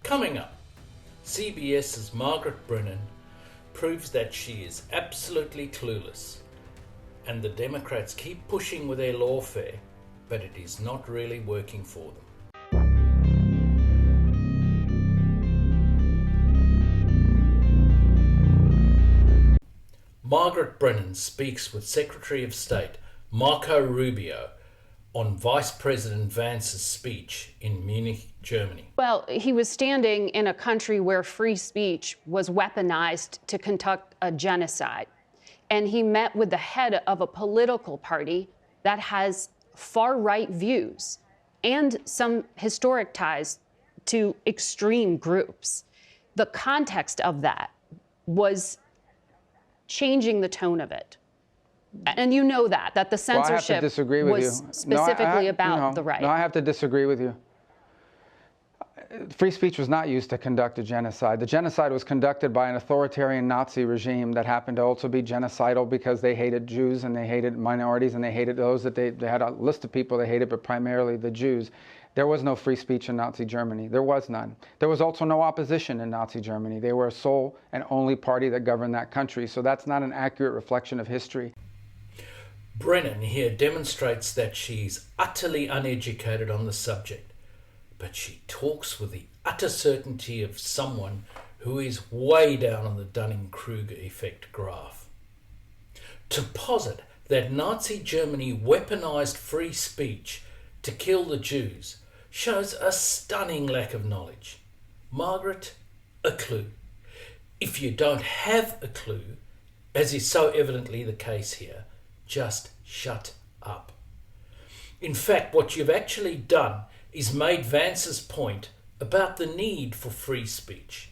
Coming up, CBS's Margaret Brennan proves that she is absolutely clueless, and the Democrats keep pushing with their lawfare, but it is not really working for them. Margaret Brennan speaks with Secretary of State Marco Rubio on Vice President Vance's speech in Munich, Germany. Well, he was standing in a country where free speech was weaponized to conduct a genocide. And he met with the head of a political party that has far-right views and some historic ties to extreme groups. The context of that was changing the tone of it. And you know that the censorship was specifically about the right. No, I have to disagree with you. Free speech was not used to conduct a genocide. The genocide was conducted by an authoritarian Nazi regime that happened to also be genocidal because they hated Jews and they hated minorities and they hated those that they had a list of people they hated, but primarily the Jews. There was no free speech in Nazi Germany. There was none. There was also no opposition in Nazi Germany. They were a sole and only party that governed that country. So that's not an accurate reflection of history. Brennan here demonstrates that she's utterly uneducated on the subject, but she talks with the utter certainty of someone who is way down on the Dunning-Kruger effect graph. To posit that Nazi Germany weaponized free speech to kill the Jews shows a stunning lack of knowledge. Margaret, a clue. If you don't have a clue, as is so evidently the case here, just shut up. In fact, what you've actually done is made Vance's point about the need for free speech.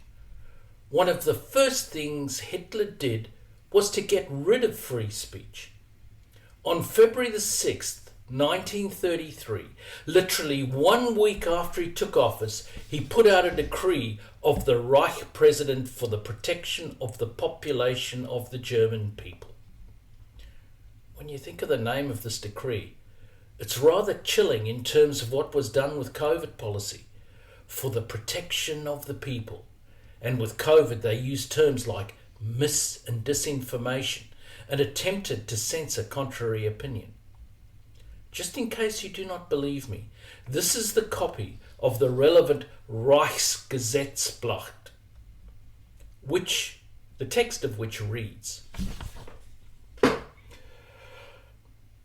One of the first things Hitler did was to get rid of free speech. On February the 6th, 1933, literally 1 week after he took office, he put out a decree of the Reich President for the protection of the population of the German people. When you think of the name of this decree, it's rather chilling in terms of what was done with COVID policy, for the protection of the people. And with COVID, they used terms like mis- and disinformation and attempted to censor contrary opinion. Just in case you do not believe me, this is the copy of the relevant Reichsgesetzblatt, the text of which reads,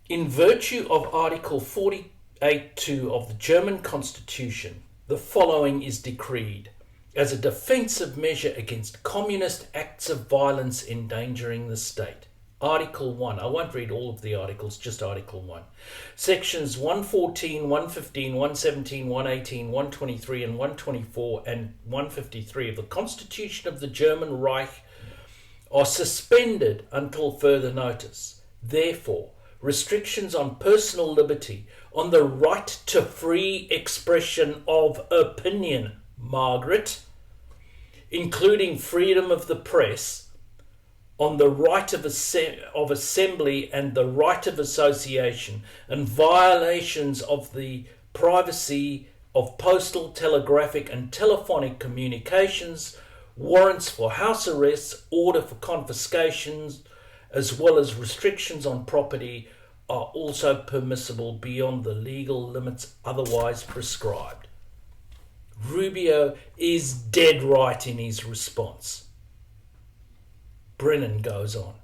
"In virtue of Article 48.2 of the German Constitution, the following is decreed as a defensive measure against communist acts of violence endangering the state. Article 1, I won't read all of the articles, just Article 1. Sections 114, 115, 117, 118, 123 and 124 and 153 of the Constitution of the German Reich are suspended until further notice. Therefore, restrictions on personal liberty, on the right to free expression of opinion, Margaret, including freedom of the press, on the right of assembly and the right of association, and violations of the privacy of postal, telegraphic and telephonic communications, warrants for house arrests, order for confiscations, as well as restrictions on property are also permissible beyond the legal limits otherwise prescribed." Rubio is dead right in his response. Brennan goes on.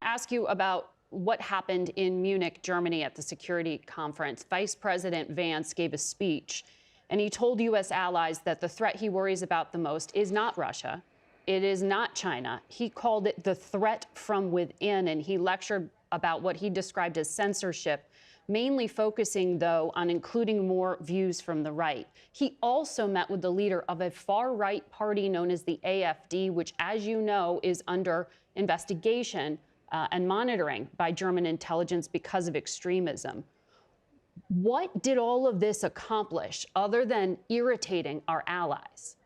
Ask you about what happened in Munich, Germany at the security conference. Vice President Vance gave a speech and he told U.S. allies that the threat he worries about the most is not Russia. It is not China. He called it the threat from within, and he lectured about what he described as censorship, mainly focusing, though, on including more views from the right. He also met with the leader of a far-right party known as the AfD, which, as you know, is under investigation and monitoring by German intelligence because of extremism. What did all of this accomplish other than irritating our allies?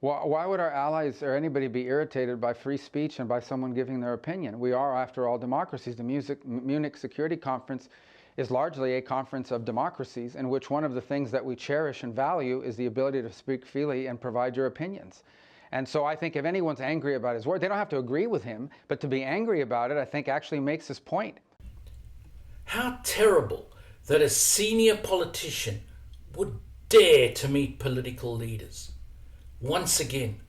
Why would our allies or anybody be irritated by free speech and by someone giving their opinion? We are, after all, democracies. The Munich Security Conference is largely a conference of democracies in which one of the things that we cherish and value is the ability to speak freely and provide your opinions. And so I think if anyone's angry about his word, they don't have to agree with him, but to be angry about it, I think actually makes his point. How terrible that a senior politician would dare to meet political leaders. Once again,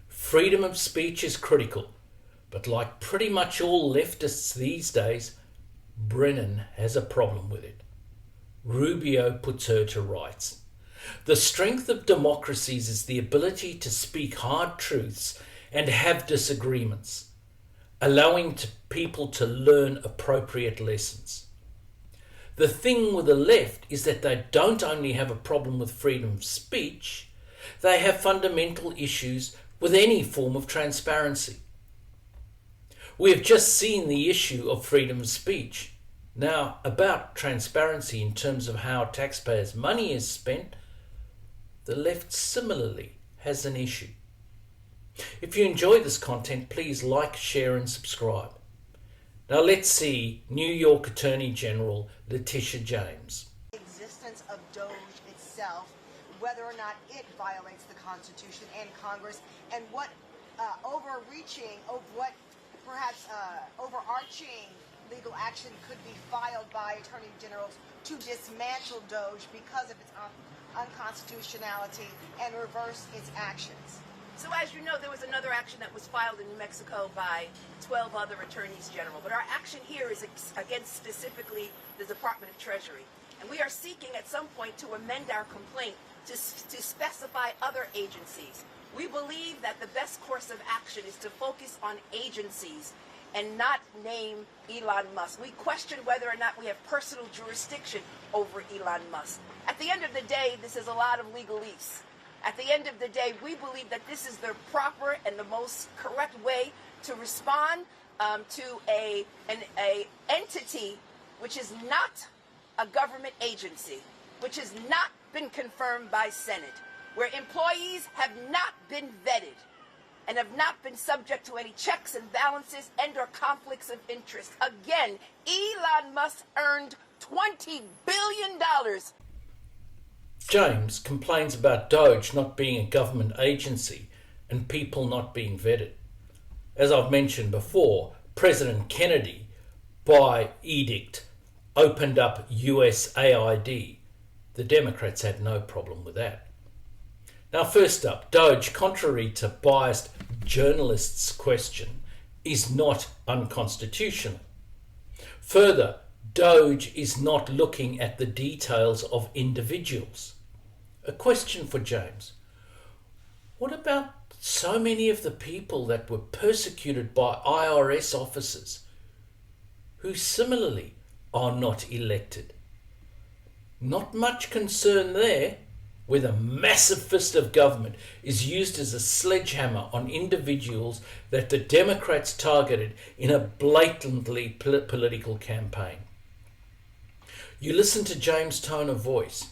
freedom of speech is critical, but like pretty much all leftists these days, Brennan has a problem with it. Rubio puts her to rights. The strength of democracies is the ability to speak hard truths and have disagreements, allowing people to learn appropriate lessons. The thing with the left is that they don't only have a problem with freedom of speech, they have fundamental issues with any form of transparency. We have just seen the issue of freedom of speech. Now, about transparency in terms of how taxpayers' money is spent, the left similarly has an issue. If you enjoy this content, please like, share and subscribe. Now let's see New York Attorney General Letitia James. The existence of DOJ itself, whether or not it violates the Constitution and Congress, and what overarching legal action could be filed by attorney generals to dismantle DOJ because of its unconstitutionality and reverse its actions. So as you know, there was another action that was filed in New Mexico by 12 other attorneys general. But our action here is against specifically the Department of Treasury. And we are seeking at some point to amend our complaint to specify other agencies. We believe that the best course of action is to focus on agencies and not name Elon Musk. We question whether or not we have personal jurisdiction over Elon Musk. At the end of the day, this is a lot of legalese. At the end of the day, we believe that this is the proper and the most correct way to respond to an entity which is not a government agency, which has not been confirmed by Senate, where employees have not been vetted and have not been subject to any checks and balances and or conflicts of interest. Again, Elon Musk earned $20 billion. James complains about DOJ not being a government agency and people not being vetted. As I've mentioned before, President Kennedy, by edict, opened up USAID. The Democrats had no problem with that. Now, first up, DOJ, contrary to biased journalists' question, is not unconstitutional. Further, DOJ is not looking at the details of individuals. A question for James. What about so many of the people that were persecuted by IRS officers who similarly are not elected? Not much concern there, where the massive fist of government is used as a sledgehammer on individuals that the Democrats targeted in a blatantly political campaign. You listen to James' tone of voice,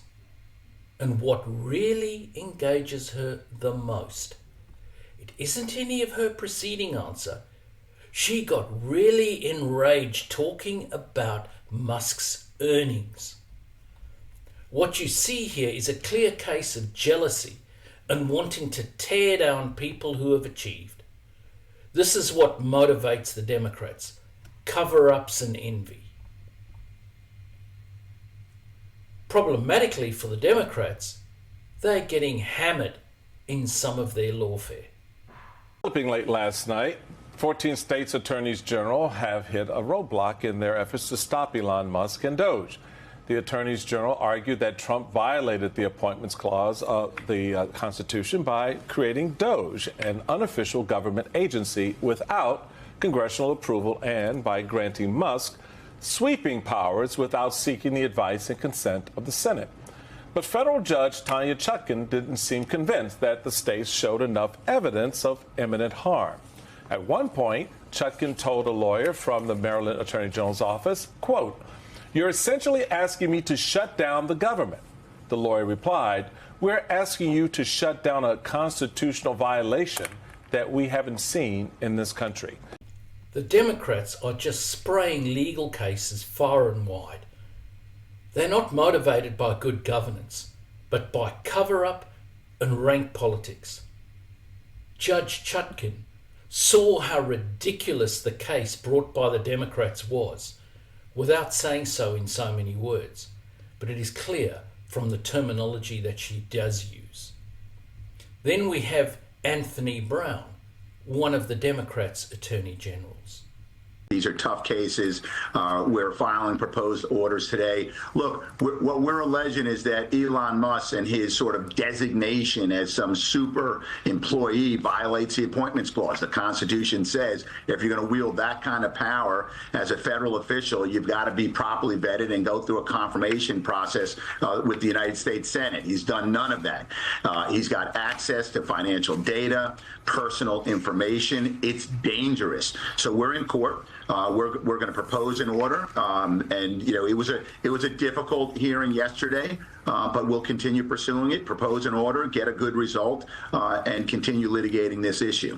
and what really engages her the most, it isn't any of her preceding answer. She got really enraged talking about Musk's earnings. What you see here is a clear case of jealousy and wanting to tear down people who have achieved. This is what motivates the Democrats: cover-ups and envy. Problematically for the Democrats, they're getting hammered in some of their lawfare. Developing late last night, 14 states' attorneys general have hit a roadblock in their efforts to stop Elon Musk and DOJ. The attorneys general argued that Trump violated the appointments clause of the Constitution by creating DOJ, an unofficial government agency without congressional approval, and by granting Musk sweeping powers without seeking the advice and consent of the Senate. But federal judge Tanya Chutkan didn't seem convinced that the states showed enough evidence of imminent harm. At one point, Chutkan told a lawyer from the Maryland Attorney General's office, quote, "You're essentially asking me to shut down the government." The lawyer replied, "We're asking you to shut down a constitutional violation that we haven't seen in this country." The Democrats are just spraying legal cases far and wide. They're not motivated by good governance, but by cover-up and rank politics. Judge Chutkan saw how ridiculous the case brought by the Democrats was, without saying so in so many words, but it is clear from the terminology that she does use. Then we have Anthony Brown, one of the Democrats' attorney generals. These are tough cases. We're filing proposed orders today. Look, what we're alleging is that Elon Musk and his sort of designation as some super employee violates the Appointments Clause. The Constitution says if you're going to wield that kind of power as a federal official, you've got to be properly vetted and go through a confirmation process with the United States Senate. He's done none of that. He's got access to financial data, personal information. It's dangerous. So we're in court. We're going to propose an order, and you know it was a difficult hearing yesterday, but we'll continue pursuing it, propose an order, get a good result, and continue litigating this issue.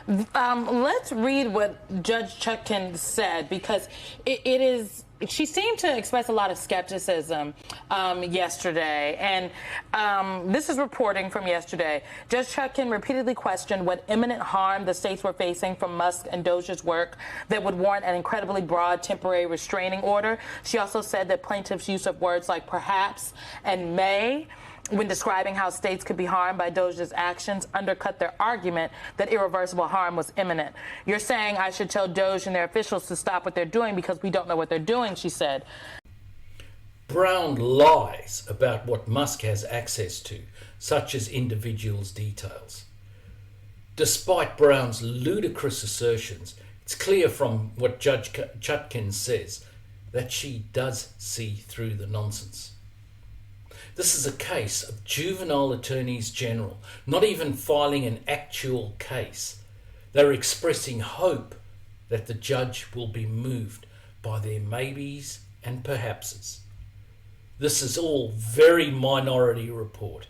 Let's read what Judge Chutkan said, because it is. She seemed to express a lot of skepticism yesterday, and this is reporting from yesterday. Judge Chutkan repeatedly questioned what imminent harm the states were facing from Musk and Doge's work that would warrant an incredibly broad temporary restraining order. She also said that plaintiffs' use of words like perhaps and may when describing how states could be harmed by Doge's actions undercut their argument that irreversible harm was imminent. You're saying I should tell Doge and their officials to stop what they're doing because we don't know what they're doing, she said. Brown lies about what Musk has access to, such as individuals' details. Despite Brown's ludicrous assertions, it's clear from what Judge Chutkan says that she does see through the nonsense. This is a case of juvenile attorneys general, not even filing an actual case. They're expressing hope that the judge will be moved by their maybes and perhapses. This is all very Minority Report.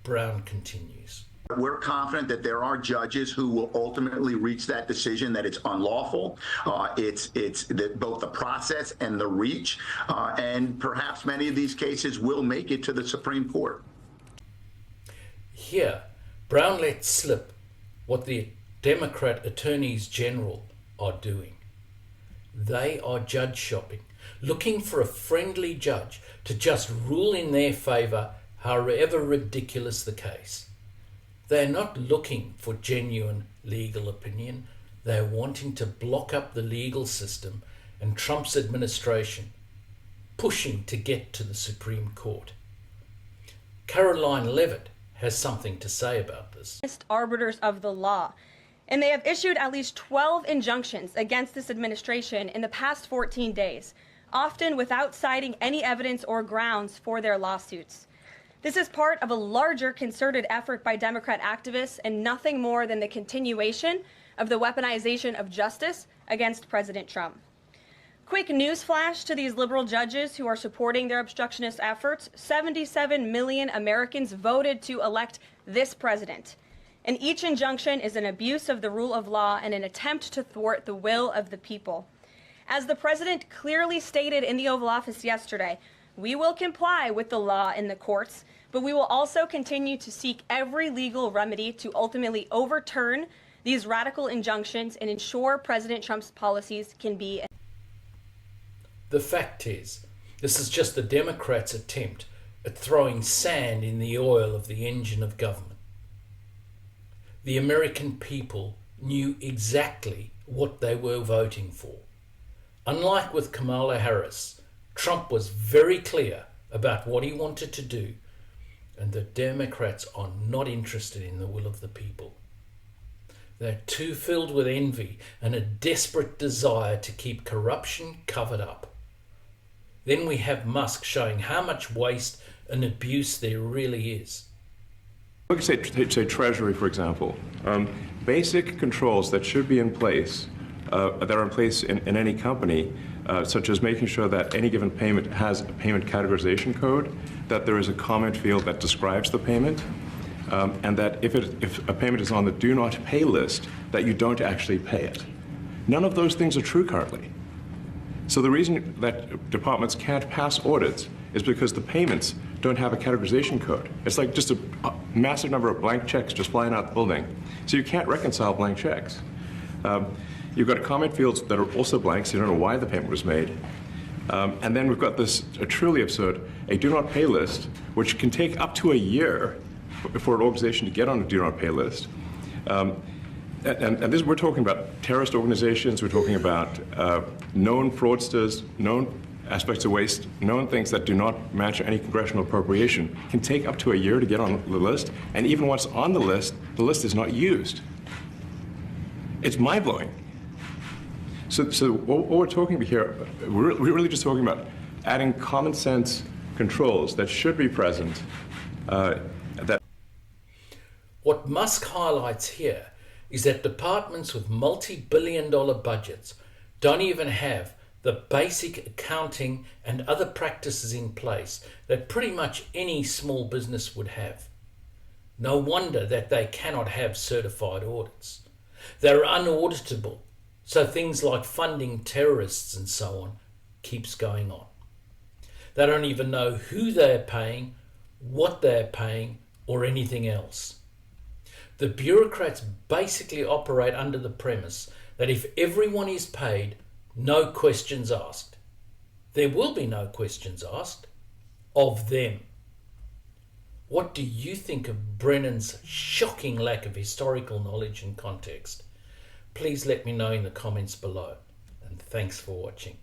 Brown continues. We're confident that there are judges who will ultimately reach that decision that it's unlawful. It's both the process and the reach, and perhaps many of these cases will make it to the Supreme Court. Here, Brown let slip what the Democrat attorneys general are doing. They are judge shopping, looking for a friendly judge to just rule in their favor, however ridiculous the case. They're not looking for genuine legal opinion. They're wanting to block up the legal system and Trump's administration, pushing to get to the Supreme Court. Caroline Levitt has something to say about this. Arbiters of the law, and they have issued at least 12 injunctions against this administration in the past 14 days, often without citing any evidence or grounds for their lawsuits. This is part of a larger concerted effort by Democrat activists and nothing more than the continuation of the weaponization of justice against President Trump. Quick news flash to these liberal judges who are supporting their obstructionist efforts. 77 million Americans voted to elect this president. And each injunction is an abuse of the rule of law and an attempt to thwart the will of the people. As the president clearly stated in the Oval Office yesterday, we will comply with the law in the courts, but we will also continue to seek every legal remedy to ultimately overturn these radical injunctions and ensure President Trump's policies can be. The fact is, this is just the Democrats' attempt at throwing sand in the oil of the engine of government. The American people knew exactly what they were voting for. Unlike with Kamala Harris, Trump was very clear about what he wanted to do, and the Democrats are not interested in the will of the people. They're too filled with envy and a desperate desire to keep corruption covered up. Then we have Musk showing how much waste and abuse there really is. Look at, say Treasury, for example. Basic controls that should be in place, that are in place in any company, such as making sure that any given payment has a payment categorization code, that there is a comment field that describes the payment, and that if a payment is on the do not pay list, that you don't actually pay it. None of those things are true currently. So the reason that departments can't pass audits is because the payments don't have a categorization code. It's like just a massive number of blank checks just flying out the building. So you can't reconcile blank checks. You've got comment fields that are also blank, so you don't know why the payment was made. And then we've got this truly absurd, a do not pay list, which can take up to a year for an organization to get on a do not pay list. And this, we're talking about terrorist organizations, we're talking about known fraudsters, known aspects of waste, known things that do not match any congressional appropriation, can take up to a year to get on the list, and even once on the list is not used. It's mind-blowing. So what we're talking about here, we're really just talking about adding common sense controls that should be present. What Musk highlights here is that departments with multi-billion-dollar budgets don't even have the basic accounting and other practices in place that pretty much any small business would have. No wonder that they cannot have certified audits. They're unauditable, so things like funding terrorists and so on keeps going on. They don't even know who they're paying, what they're paying, or anything else. The bureaucrats basically operate under the premise that if everyone is paid, no questions asked. There will be no questions asked of them. What do you think of Brennan's shocking lack of historical knowledge and context? Please let me know in the comments below. And thanks for watching.